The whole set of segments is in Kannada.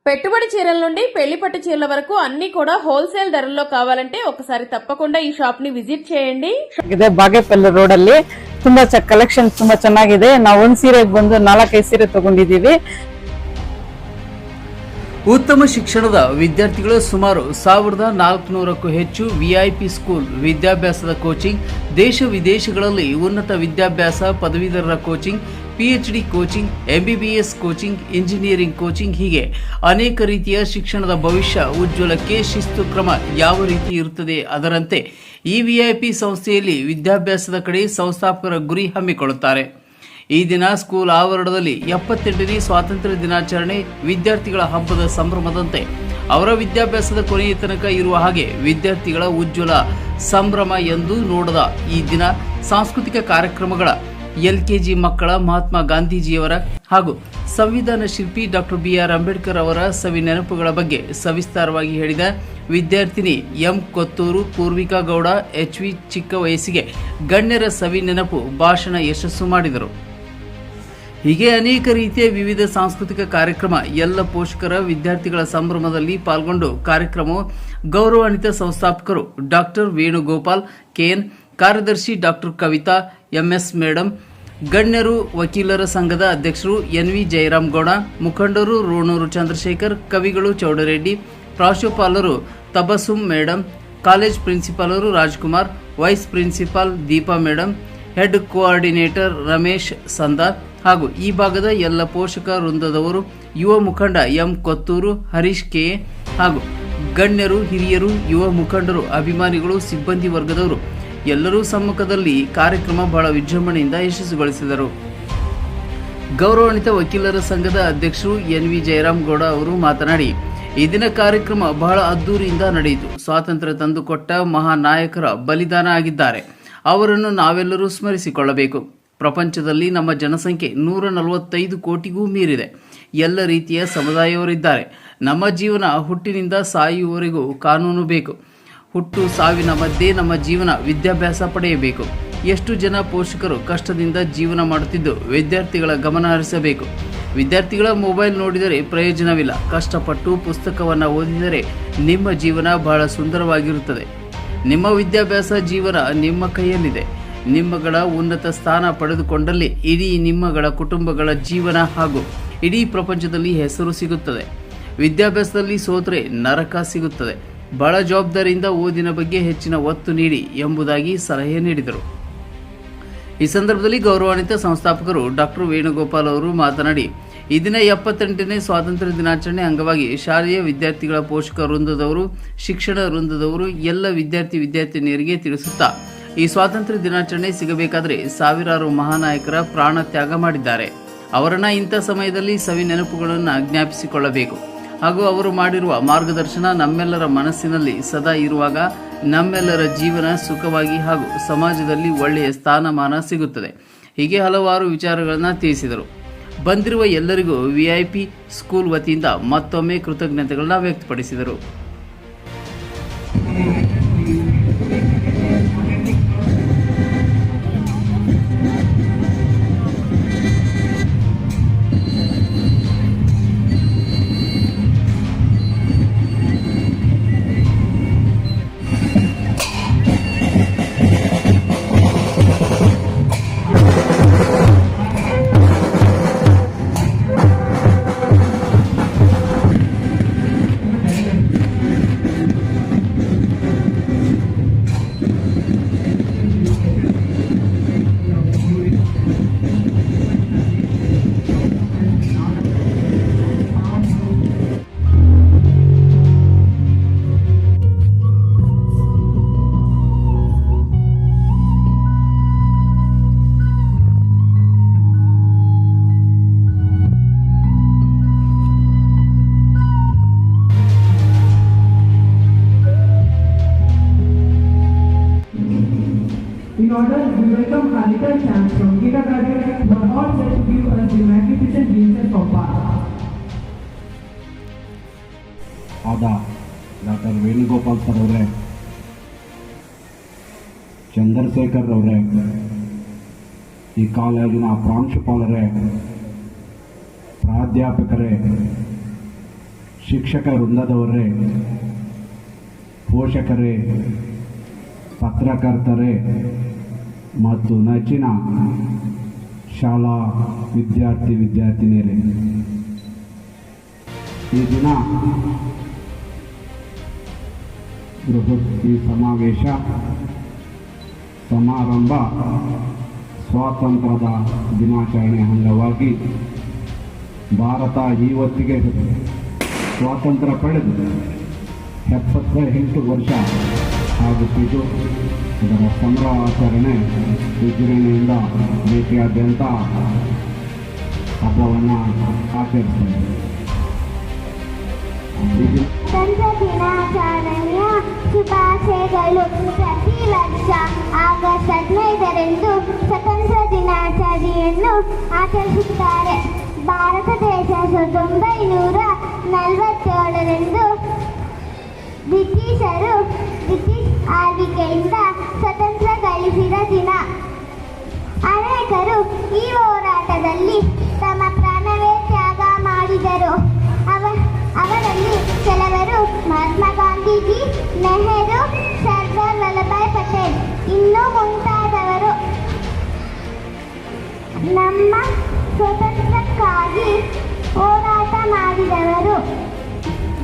పెట్టుబడి చీరల నుండి పెళ్లి పట్టు చీరల వరకు అన్ని కూడా హోల్సేల్ ధరల్లో కావాలంటే ఒకసారి తప్పకుండా ఈ షాప్ ని ವಿಸಿಟ್ చేయండి. ಇದೆ ಬಾಗೇಪಲ್ಲಿ ರೋಡ್ ಅಲ್ಲಿ ತುಂಬಾ ಕಲೆಕ್ಷನ್ ತುಂಬಾ ಚೆನ್ನಾಗಿದೆ. ನಾವು ಒಂದು ಸೀರೆಗೆ ಬಂದು 4-5 ಸೀರೆ ತಗೊಂಡಿದ್ದೀವಿ. ಉತ್ತಮ ಶಿಕ್ಷಣದ ವಿದ್ಯಾರ್ಥಿಗಳು ಸುಮಾರು 1400ಕ್ಕೂ ಹೆಚ್ಚು ವಿಐಪಿ ಸ್ಕೂಲ್ ವಿದ್ಯಾಭ್ಯಾಸದ ಕೋಚಿಂಗ್, ದೇಶ ವಿದೇಶಗಳಲ್ಲಿ ಉನ್ನತ ವಿದ್ಯಾಭ್ಯಾಸ, ಪದವೀಧರರ coaching, PhD coaching, MBBS coaching, engineering coaching ಹೀಗೆ ಅನೇಕ ರೀತಿಯ ಶಿಕ್ಷಣದ ಭವಿಷ್ಯ ಉಜ್ವಲಕ್ಕೆ ಶಿಸ್ತು ಕ್ರಮ ಯಾವ ರೀತಿ ಇರುತ್ತದೆ ಅದರಂತೆ ಈ ವಿಐಪಿ ಸಂಸ್ಥೆಯಲ್ಲಿ ವಿದ್ಯಾಭ್ಯಾಸದ ಕಡೆ ಸಂಸ್ಥಾಪಕರ ಗುರಿ ಹಮ್ಮಿಕೊಳ್ಳುತ್ತಾರೆ. ಈ ದಿನ ಸ್ಕೂಲ್ ಆವರಣದಲ್ಲಿ 78ನೇ ಸ್ವಾತಂತ್ರ್ಯ ದಿನಾಚರಣೆ ವಿದ್ಯಾರ್ಥಿಗಳ ಹಬ್ಬದ ಸಂಭ್ರಮದಂತೆ ಅವರ ವಿದ್ಯಾಭ್ಯಾಸದ ಕೊನೆಯ ತನಕ ಇರುವ ಹಾಗೆ ವಿದ್ಯಾರ್ಥಿಗಳ ಉಜ್ವಲ ಸಂಭ್ರಮ ಎಂದು ನೋಡದ ಈ ದಿನ ಸಾಂಸ್ಕೃತಿಕ ಕಾರ್ಯಕ್ರಮಗಳ LKG ಮಕ್ಕಳ ಮಹಾತ್ಮ ಗಾಂಧೀಜಿಯವರ ಹಾಗೂ ಸಂವಿಧಾನ ಶಿಲ್ಪಿ ಡಾಕ್ಟರ್ BR ಅಂಬೇಡ್ಕರ್ ಅವರ ಸವಿ ನೆನಪುಗಳ ಬಗ್ಗೆ ಸವಿಸ್ತಾರವಾಗಿ ಹೇಳಿದ ವಿದ್ಯಾರ್ಥಿನಿ M ಕೊತ್ತೂರು ಪೂರ್ವಿಕಾ ಗೌಡ HV ಚಿಕ್ಕ ವಯಸ್ಸಿಗೆ ಗಣ್ಯರ ಸವಿ ನೆನಪು ಭಾಷಣ ಯಶಸ್ಸು ಮಾಡಿದರು. ಹೀಗೆ ಅನೇಕ ರೀತಿಯ ವಿವಿಧ ಸಾಂಸ್ಕೃತಿಕ ಕಾರ್ಯಕ್ರಮ ಎಲ್ಲ ಪೋಷಕರ ವಿದ್ಯಾರ್ಥಿಗಳ ಸಂಭ್ರಮದಲ್ಲಿ ಪಾಲ್ಗೊಂಡು ಕಾರ್ಯಕ್ರಮವು ಗೌರವಾನ್ವಿತ ಸಂಸ್ಥಾಪಕರು ಡಾಕ್ಟರ್ ವೇಣುಗೋಪಾಲ್ KN, ಕಾರ್ಯದರ್ಶಿ ಡಾಕ್ಟರ್ ಕವಿತಾ MS ಮೇಡಂ, ಗಣ್ಯರು ವಕೀಲರ ಸಂಘದ ಅಧ್ಯಕ್ಷರು NV ಜಯರಾಮ್ ಗೌಡ, ಮುಖಂಡರು ರೋಣೂರು ಚಂದ್ರಶೇಖರ್, ಕವಿಗಳು ಚೌಡರೆಡ್ಡಿ, ಪ್ರಾಂಶುಪಾಲರು ತಬಸುಂ ಮೇಡಂ, ಕಾಲೇಜ್ ಪ್ರಿನ್ಸಿಪಾಲರು Rajkumar, vice principal Deepa madam, head coordinator Ramesh Sandar ಹಾಗೂ ಈ ಭಾಗದ ಎಲ್ಲ ಪೋಷಕ ವೃಂದದವರು, ಯುವ ಮುಖಂಡ M ಕೊತ್ತೂರು, ಹರೀಶ್ KA ಹಾಗೂ ಗಣ್ಯರು, ಹಿರಿಯರು, ಯುವ ಮುಖಂಡರು, ಅಭಿಮಾನಿಗಳು, ಸಿಬ್ಬಂದಿ ವರ್ಗದವರು ಎಲ್ಲರೂ ಸಮ್ಮುಖದಲ್ಲಿ ಕಾರ್ಯಕ್ರಮ ಬಹಳ ವಿಜೃಂಭಣೆಯಿಂದ ಯಶಸ್ವಿಗೊಳಿಸಿದರು. ಗೌರವಾನ್ವಿತ ವಕೀಲರ ಸಂಘದ ಅಧ್ಯಕ್ಷರು NV ಜಯರಾಮ್ ಗೌಡ ಅವರು ಮಾತನಾಡಿ, ಈ ದಿನ ಕಾರ್ಯಕ್ರಮ ಬಹಳ ಅದ್ದೂರಿಯಿಂದ ನಡೆಯಿತು. ಸ್ವಾತಂತ್ರ್ಯ ತಂದುಕೊಟ್ಟ ಮಹಾನಾಯಕರ ಬಲಿದಾನ ಆಗಿದ್ದಾರೆ. ಅವರನ್ನು ನಾವೆಲ್ಲರೂ ಸ್ಮರಿಸಿಕೊಳ್ಳಬೇಕು. ಪ್ರಪಂಚದಲ್ಲಿ ನಮ್ಮ ಜನಸಂಖ್ಯೆ 145 ಕೋಟಿಗೂ ಮೀರಿದೆ. ಎಲ್ಲ ರೀತಿಯ ಸಮುದಾಯವರಿದ್ದಾರೆ. ನಮ್ಮ ಜೀವನ ಹುಟ್ಟಿನಿಂದ ಸಾಯುವವರೆಗೂ ಕಾನೂನು ಬೇಕು. ಹುಟ್ಟು ಸಾವಿನ ಮಧ್ಯೆ ನಮ್ಮ ಜೀವನ ವಿದ್ಯಾಭ್ಯಾಸ ಪಡೆಯಬೇಕು. ಎಷ್ಟು ಜನ ಪೋಷಕರು ಕಷ್ಟದಿಂದ ಜೀವನ ಮಾಡುತ್ತಿದ್ದು ವಿದ್ಯಾರ್ಥಿಗಳ ಗಮನ ಹರಿಸಬೇಕು. ವಿದ್ಯಾರ್ಥಿಗಳ ಮೊಬೈಲ್ ನೋಡಿದರೆ ಪ್ರಯೋಜನವಿಲ್ಲ. ಕಷ್ಟಪಟ್ಟು ಪುಸ್ತಕವನ್ನು ಓದಿದರೆ ನಿಮ್ಮ ಜೀವನ ಬಹಳ ಸುಂದರವಾಗಿರುತ್ತದೆ. ನಿಮ್ಮ ವಿದ್ಯಾಭ್ಯಾಸ ಜೀವನ ನಿಮ್ಮ ಕೈಯಲ್ಲಿದೆ. ನಿಮ್ಮಗಳ ಉನ್ನತ ಸ್ಥಾನ ಪಡೆದುಕೊಂಡಲ್ಲಿ ಇಡೀ ನಿಮ್ಮಗಳ ಕುಟುಂಬಗಳ ಜೀವನ ಹಾಗೂ ಇಡೀ ಪ್ರಪಂಚದಲ್ಲಿ ಹೆಸರು ಸಿಗುತ್ತದೆ. ವಿದ್ಯಾಭ್ಯಾಸದಲ್ಲಿ ಸೋತ್ರೆ ನರಕ ಸಿಗುತ್ತದೆ. ಬಹಳ ಜವಾಬ್ದಾರಿಯಿಂದ ಓದಿನ ಬಗ್ಗೆ ಹೆಚ್ಚಿನ ಒತ್ತು ನೀಡಿ ಎಂಬುದಾಗಿ ಸಲಹೆ ನೀಡಿದರು. ಈ ಸಂದರ್ಭದಲ್ಲಿ ಗೌರವಾನ್ವಿತ ಸಂಸ್ಥಾಪಕರು ಡಾಕ್ಟರ್ ವೇಣುಗೋಪಾಲ್ ಅವರು ಮಾತನಾಡಿ, ಈ ದಿನ 78ನೇ ಸ್ವಾತಂತ್ರ್ಯ ದಿನಾಚರಣೆ ಅಂಗವಾಗಿ ಶಾಲೆಯ ವಿದ್ಯಾರ್ಥಿಗಳ ಪೋಷಕ ವೃಂದದವರು, ಶಿಕ್ಷಣ ವೃಂದದವರು ಎಲ್ಲ ವಿದ್ಯಾರ್ಥಿನಿಯರಿಗೆ ತಿಳಿಸುತ್ತಾ, ಈ ಸ್ವಾತಂತ್ರ್ಯ ದಿನಾಚರಣೆ ಸಿಗಬೇಕಾದರೆ ಸಾವಿರಾರು ಮಹಾನಾಯಕರ ಪ್ರಾಣ ತ್ಯಾಗ ಮಾಡಿದ್ದಾರೆ. ಅವರನ್ನ ಇಂಥ ಸಮಯದಲ್ಲಿ ಸವಿ ನೆನಪುಗಳನ್ನು ಜ್ಞಾಪಿಸಿಕೊಳ್ಳಬೇಕು ಹಾಗೂ ಅವರು ಮಾಡಿರುವ ಮಾರ್ಗದರ್ಶನ ನಮ್ಮೆಲ್ಲರ ಮನಸ್ಸಿನಲ್ಲಿ ಸದಾ ಇರುವಾಗ ನಮ್ಮೆಲ್ಲರ ಜೀವನ ಸುಖವಾಗಿ ಹಾಗೂ ಸಮಾಜದಲ್ಲಿ ಒಳ್ಳೆಯ ಸ್ಥಾನಮಾನ ಸಿಗುತ್ತದೆ. ಹೀಗೆ ಹಲವಾರು ವಿಚಾರಗಳನ್ನು ತಿಳಿಸಿದರು. ಬಂದಿರುವ ಎಲ್ಲರಿಗೂ VIP ಸ್ಕೂಲ್ ವತಿಯಿಂದ ಮತ್ತೊಮ್ಮೆ ಕೃತಜ್ಞತೆಗಳನ್ನ ವ್ಯಕ್ತಪಡಿಸಿದರು. In order, we welcome our little champs from kindergarten who are all set to give us the magnificent glimpses of past. ಆದ ಡಾಕ್ಟರ್ ವೇಣುಗೋಪಾಲ್ ಸರ್ ಅವರೇ, ಚಂದ್ರಶೇಖರ್ ಅವರೇ, ಈ ಕಾಲೇಜಿನ ಪ್ರಾಂಶುಪಾಲರೇ, ಪ್ರಾಧ್ಯಾಪಕರೇ, ಶಿಕ್ಷಕ ವೃಂದದವರೇ, ಪೋಷಕರೇ, ಪತ್ರಕರ್ತರೇ ಮತ್ತು ನೆಚ್ಚಿನ ಶಾಲಾ ವಿದ್ಯಾರ್ಥಿನಿಯರೇ, ಈ ದಿನ ಬೃಹತ್ ಈ ಸಮಾರಂಭ ಸ್ವಾತಂತ್ರ್ಯದ ದಿನಾಚರಣೆ ಅಂಗವಾಗಿ ಭಾರತ ಇವತ್ತಿಗೆ ಸ್ವಾತಂತ್ರ್ಯ ಪಡೆದು 78 ವರ್ಷ ಆಗುತ್ತಿದ್ದು, ಇದರ ಸಂಭ್ರಮಾಚರಣೆ ವಿಜೃಂಭಣೆಯಿಂದ ದೇಶಾದ್ಯಂತ ಹಬ್ಬವನ್ನು ಆಚರಿಸುತ್ತದೆ. ಸ್ವಾತಂತ್ರ್ಯ ದಿನಾಚರಣೆಯ ಶುಭಾಶಯಗಳು. ಪ್ರತಿ ವರ್ಷ ಆಗಸ್ಟ್ 15ರಂದು ಸ್ವತಂತ್ರ ದಿನಾಚರಣೆಯನ್ನು ಆಚರಿಸುತ್ತಾರೆ. ಭಾರತ ದೇಶ 1947ರಂದು ಬ್ರಿಟಿಷ್ ಆಳ್ವಿಕೆಯಿಂದ ಸ್ವತಂತ್ರ ಗಳಿಸಿದ ದಿನ. ಅನೇಕರು ಈ ಹೋರಾಟದಲ್ಲಿ ತಮ್ಮ ಪ್ರಾಣವೇ ತ್ಯಾಗ ಮಾಡಿದರು. ಅವರಲ್ಲಿ ಕೆಲವರು ಮಹಾತ್ಮ ಗಾಂಧೀಜಿ, ನೆಹರು, ಸರ್ದಾರ್ ವಲ್ಲಭಾಯ್ ಪಟೇಲ್ ಇನ್ನೂ ಮುಂತಾದವರು ನಮ್ಮ ಸ್ವಾತಂತ್ರ್ಯಕ್ಕಾಗಿ ಹೋರಾಟ ಮಾಡಿದವರು.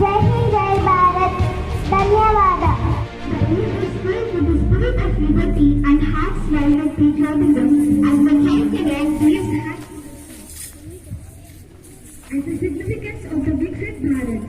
ಜೈ ಹಿಂದ್, ಜೈ ಭಾರತ್. ಧನ್ಯವಾದ. And half smile of patriotism as the country gives as the significance of the Viksit Bharat.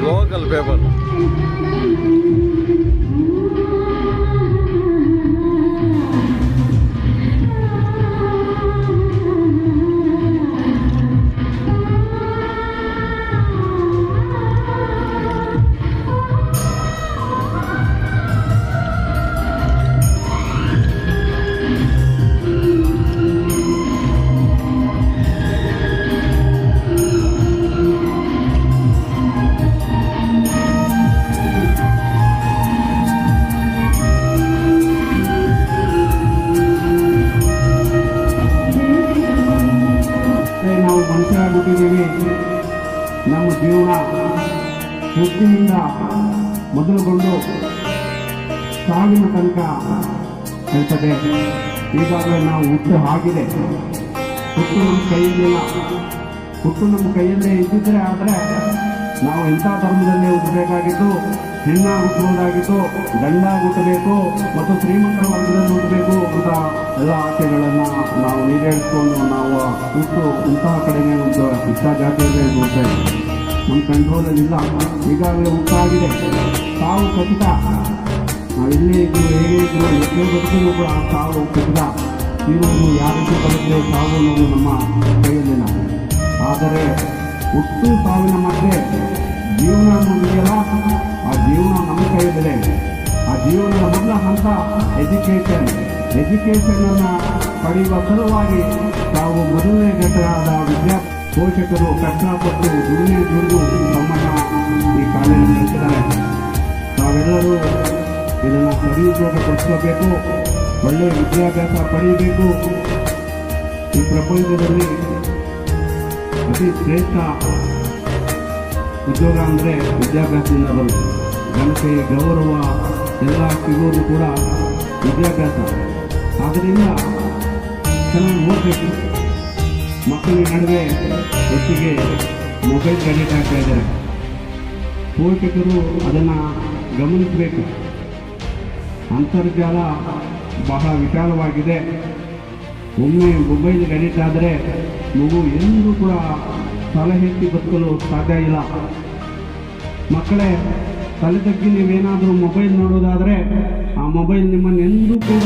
Local paper. ನಾವು ಮನುಷ್ಯರಾಗ್ಬಿಟ್ಟಿದ್ದೀವಿ. ನಮ್ಮ ಜೀವನ ಹುಟ್ಟಿನಿಂದ ಮೊದಲುಗೊಂಡು ಸಾವಿನ ತನಕ ಇರ್ತದೆ. ಈಗಾಗಲೇ ನಾವು ಹುಟ್ಟು ಆಗಿದೆ. ಹುಟ್ಟು ನಮ್ಮ ಕೈಯಲ್ಲಿಲ್ಲ. ಹುಟ್ಟು ನಮ್ಮ ಕೈಯಲ್ಲೇ ಇದ್ದಿದ್ರೆ ಆದರೆ ನಾವು ಇಂಥ ಧರ್ಮದಲ್ಲೇ ಹುಟ್ಟಬೇಕಾಗಿತ್ತು, ಹೆಣ್ಣಾಗಿ ಹುಟ್ಟಬಹುದಾಗಿತ್ತು, ಗಂಡಾಗಿ ಹುಟ್ಟಬೇಕು ಮತ್ತು ಶ್ರೀಮಂತರ ವರ್ಗದಲ್ಲಿ ಹುಟ್ಟಬೇಕು ಅಂತ ಎಲ್ಲ ಆಸೆಗಳನ್ನು ನಾವು ಈಡೇರಿಸಿಕೊಂಡು ನಾವು ಹುಟ್ಟು ಇಂತಹ ಕಡೆಗೆ ಒಂದು ಇಷ್ಟ ಜಾತಿಯಲ್ಲಿ ಹೋಗ್ತೇವೆ. ನಮ್ಮ ಕಂಟ್ರೋಲಲ್ಲಿಲ್ಲ. ಈಗಾಗಲೇ ಹುಟ್ಟಾಗಿದೆ. ಸಾವು ಖಚಿತ. ನಾವು ಎಲ್ಲೇ ಇದ್ರು, ಹೇಗೆ ಇದ್ರು, ಎಷ್ಟೇ ಬದುಕಿದ್ರು ಕೂಡ ಆ ಸಾವು ಖಚಿತ. ಇರುವುದು ಯಾವ ರೀತಿ ಬದುಕಿದ್ರೆ ಸಾವು ಅನ್ನೋದು ನಮ್ಮ ಕೈಯಲ್ಲಿಲ್ಲ. ಆದರೆ ಹುಟ್ಟು ಸಾವಿನ ಮಧ್ಯೆ ಜೀವನ ಅನ್ನೋದಿದೆಯಲ್ಲ, ಆ ಜೀವನ ನಮ್ಮ ಕೈಯಲ್ಲಿದೆ. ಆ ಜೀವನದ ಮೊದಲ ಹಂತ ಎಜುಕೇಷನ್ ಅನ್ನು ಪಡೆಯುವ ಸಲುವಾಗಿ ನಾವು ಮೊದಲನೇ ಘಟ್ಟವಾದ ಪೋಷಕರು ಕಷ್ಟಪಟ್ಟು ದುಡಿದು ತಮ್ಮನ್ನ ಈ ಕಾಲೇಜ್ ನಡೆಸಿದ್ದಾರೆ. ನಾವೆಲ್ಲರೂ ಇದನ್ನು ಸದುಪಯೋಗಪಡಿಸ್ಕೋಬೇಕು, ಒಳ್ಳೆಯ ವಿದ್ಯಾಭ್ಯಾಸ ಪಡೆಯಬೇಕು. ಈ ಪ್ರಪಂಚದಲ್ಲಿ ಅತಿ ಶ್ರೇಷ್ಠ ಉದ್ಯೋಗ ಅಂದರೆ ವಿದ್ಯಾಭ್ಯಾಸದಿಂದ ಬರುತ್ತೆ. ಘನತೆ ಗೌರವ ಎಲ್ಲ ಸಿಗೋದು ಕೂಡ ವಿದ್ಯಾಭ್ಯಾಸ. ಆದ್ದರಿಂದ ಚೆನ್ನಾಗಿ ಓದಬೇಕು. ಮಕ್ಕಳ ನಡುವೆ ಹೆಚ್ಚಿಗೆ ಮೊಬೈಲ್ ಅಡಿಕ್ಟ್ ಆಗ್ತಾ ಇದ್ದಾರೆ. ಪೋಷಕರು ಅದನ್ನು ಗಮನಿಸಬೇಕು. ಅಂತರ್ಜಾಲ ಬಹಳ ವಿಶಾಲವಾಗಿದೆ. ಒಮ್ಮೆ ಮೊಬೈಲ್ಗೆ ಅಡಿಕ್ಟ್ ಆದರೆ ಮಗು ಎಂದೂ ಕೂಡ ತಲೆ ಎತ್ತಿ ಬದುಕಲು ಸಾಧ್ಯ ಇಲ್ಲ. ಮಕ್ಕಳೇ, ತಲೆ ತಗ್ಗಿ ನೀವೇನಾದರೂ ಮೊಬೈಲ್ ನೋಡೋದಾದರೆ ಆ ಮೊಬೈಲ್ ನಿಮ್ಮನ್ನು ಎಂದೂ ಕೂಡ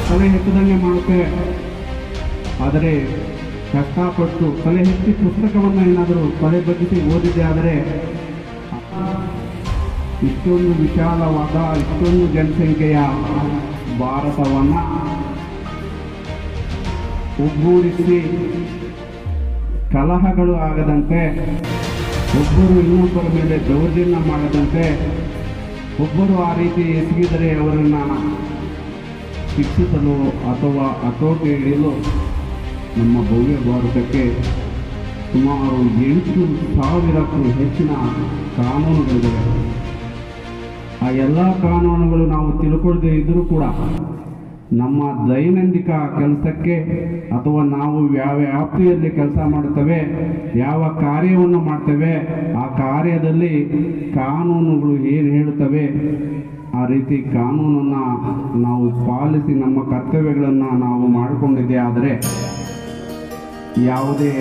ತಲೆ ಎತ್ತದಂಗೆ ಮಾಡುತ್ತೆ. ಆದರೆ ಕಷ್ಟಪಟ್ಟು ತಲೆ ಎತ್ತಿ ಪುಸ್ತಕವನ್ನು ಏನಾದರೂ ತಲೆ ಬಗ್ಗಿಸಿ ಓದಿದೆ ಆದರೆ ಇಷ್ಟೊಂದು ವಿಶಾಲವಾದ ಇಷ್ಟೊಂದು ಜನಸಂಖ್ಯೆಯ ಭಾರತವನ್ನು ಒಗ್ಗೂಡಿಸಿ ಕಲಹಗಳು ಆಗದಂತೆ, ಒಬ್ಬರು ಇನ್ನೊಬ್ಬರ ಮೇಲೆ ದೌರ್ಜನ್ಯ ಮಾಡದಂತೆ, ಒಬ್ಬರು ಆ ರೀತಿ ಎಸಗಿದರೆ ಅವರನ್ನು ಶಿಕ್ಷಿಸಲು ಅಥವಾ ಹತೋಟಿ ಹಿಡಿಯಲು ನಮ್ಮ ಭವ್ಯ ಭಾರತಕ್ಕೆ ಸುಮಾರು 8,000ಕ್ಕೂ ಹೆಚ್ಚಿನ ಕಾನೂನುಗಳಿವೆ. ಆ ಎಲ್ಲ ಕಾನೂನುಗಳು ನಾವು ತಿಳ್ಕೊಳ್ಳದೆ ಇದ್ದರೂ ಕೂಡ ನಮ್ಮ ದೈನಂದಿನ ಕೆಲಸಕ್ಕೆ ಅಥವಾ ನಾವು ಯಾವ ವ್ಯಾಪ್ತಿಯಲ್ಲಿ ಕೆಲಸ ಮಾಡುತ್ತೇವೆ, ಯಾವ ಕಾರ್ಯವನ್ನು ಮಾಡ್ತೇವೆ, ಆ ಕಾರ್ಯದಲ್ಲಿ ಕಾನೂನುಗಳು ಏನು ಹೇಳುತ್ತವೆ ಆ ರೀತಿ ಕಾನೂನನ್ನು ನಾವು ಪಾಲಿಸಿ ನಮ್ಮ ಕರ್ತವ್ಯಗಳನ್ನು ನಾವು ಮಾಡಿಕೊಂಡಿದ್ದೇ ಆದರೆ ಯಾವುದೇ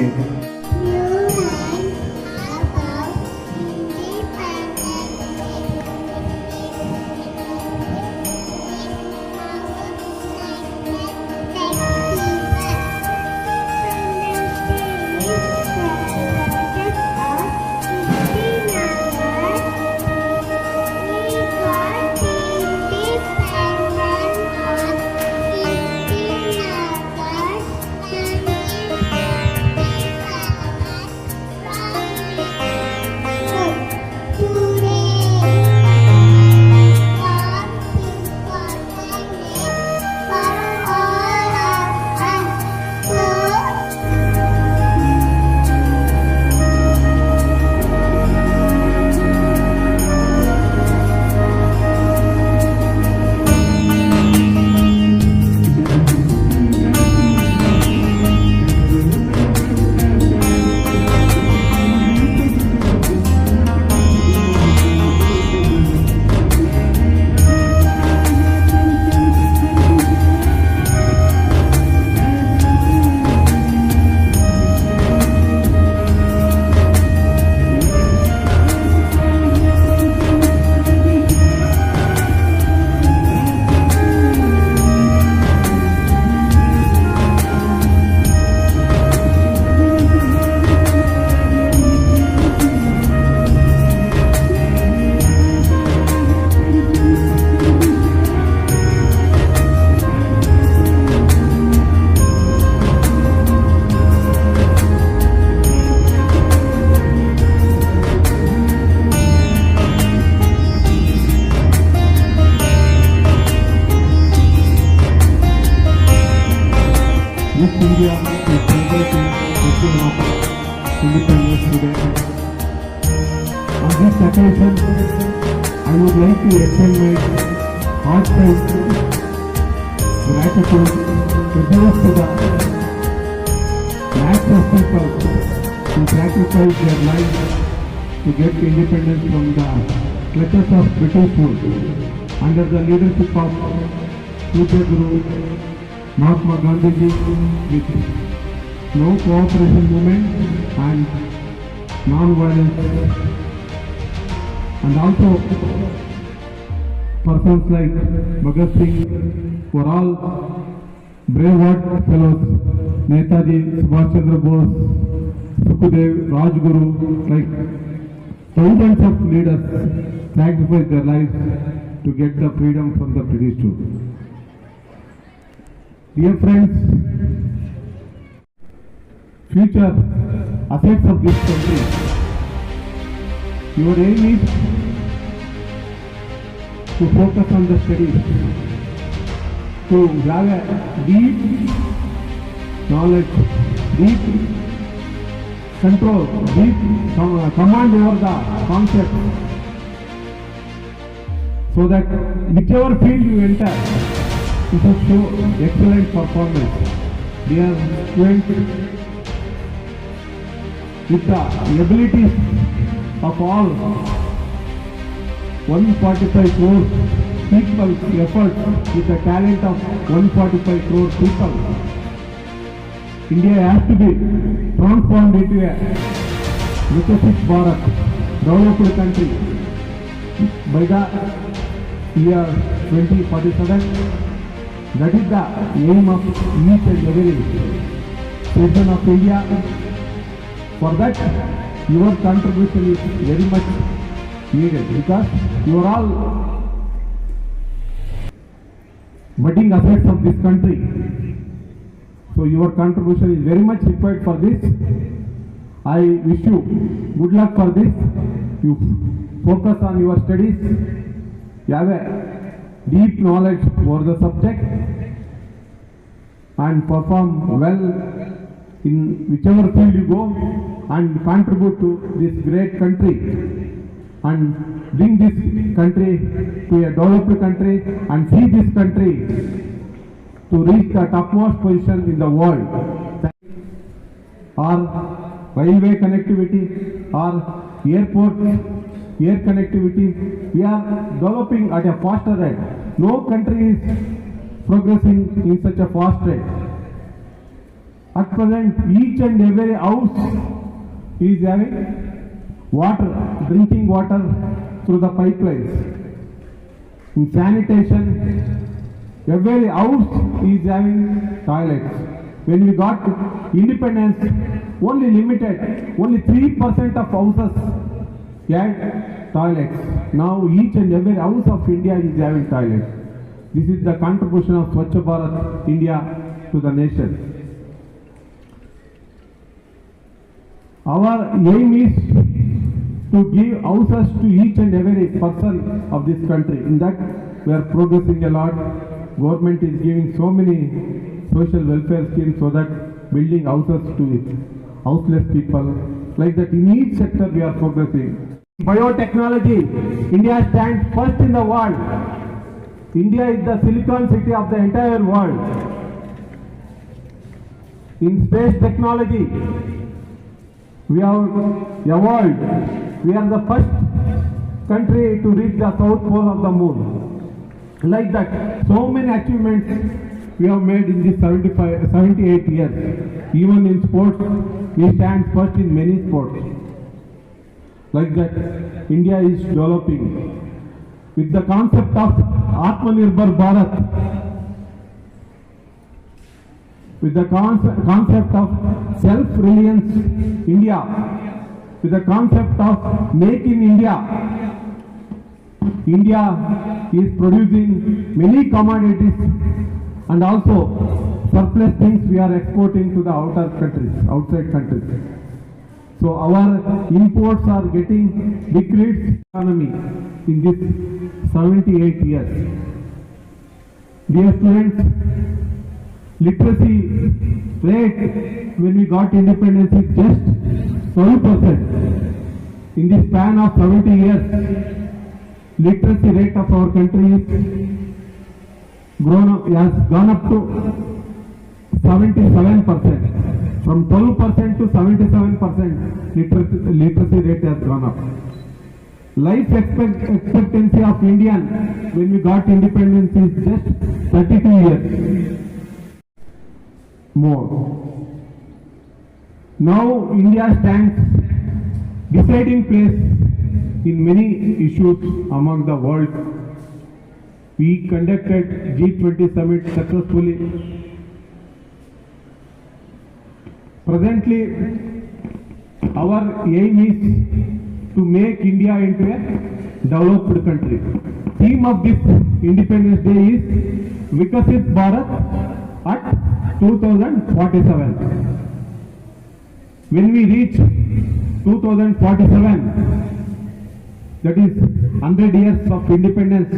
Miss India is celebrating the Day of Independence today. On this occasion, I would like to extend my heartfelt gratitude to those to the lakhs of people who sacrificed their lives to get independence from the clutches of British rule under the leadership of future Guru Mahatma Gandhi ji, with no cooperation movement and non-violence, and also persons like Bhagat Singh were all braveheart fellows. Netaji Subhash Chandra Bose, Sukhdev, Rajguru, like thousands of leaders sacrificed their lives to get the freedom from the British rule. Dear friends, future assets of this country. Your aim is to focus on the studies, to have a deep knowledge, deep control, deep command over the concept, so that whichever field you enter, you should show excellent performance. Dear students, with the abilities of all 145 crore people effort, with the talent of 145 crore people, India has to be transformed into a Viksit Bharat, developed country by the year 2047. That is the aim of each and every citizen of India. For that, your contribution is very much needed, because you are all budding assets of this country. So your contribution is very much required for this. I wish you good luck for this. You focus on your studies. You have a deep knowledge over the subject and perform well in whichever field you go, and contribute to this great country and bring this country to a developed country and see this country to reach the topmost position in the world. Or railway connectivity, or airport, air connectivity, we are developing at a faster rate. No country is progressing in such a fast rate. At present, each and every house is having water, drinking water through the pipelines. In sanitation, every house is having toilets. When we got independence, only 3% of houses had toilets. Now each and every house of India is having toilets. This is the contribution of Swachh Bharat India to the nation. Our aim is to give houses to each and every person of this country. In that, we are progressing a lot. Government is giving so many social welfare schemes so that building houses to houseless people. Like that, in each sector we are progressing. Biotechnology, India stands first in the world. India is the silicon city of the entire world. In space technology, we have evolved. We are the first country to reach the south pole of the moon. Like that, so many achievements we have made in these 78 years. Even in sports, we stand first in many sports. Like that, India is developing. With the concept of Atmanirbhar Bharat, with the concept of self-reliance India, with the concept of Make in India, India is producing many commodities and also surplus things we are exporting to the outside countries. So our imports are getting decreased economy in this 78 years. Dear students, literacy rate when we got independence is just 12%. In the span of 70 years, literacy rate of our country has gone up to 77%. From 12% to 77%, literacy rate has gone up. Life expectancy of Indian when we got independence is just 32 years more. Now India stands deciding place in many issues among the world. We conducted G20 summit successfully. Presently, our aim is to make India into a developed country. Theme of this Independence Day is Viksit Bharat at 2047. when we reach 2047, that is 100 years of independence,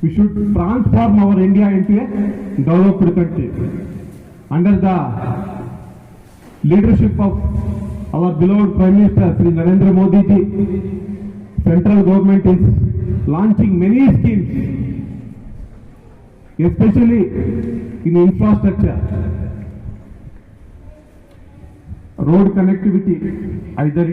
we should transform our India into a developed country. Under the leadership of our beloved Prime Minister Sri Narendra Modi ji, central government is launching many schemes, especially in infrastructure, road connectivity, either it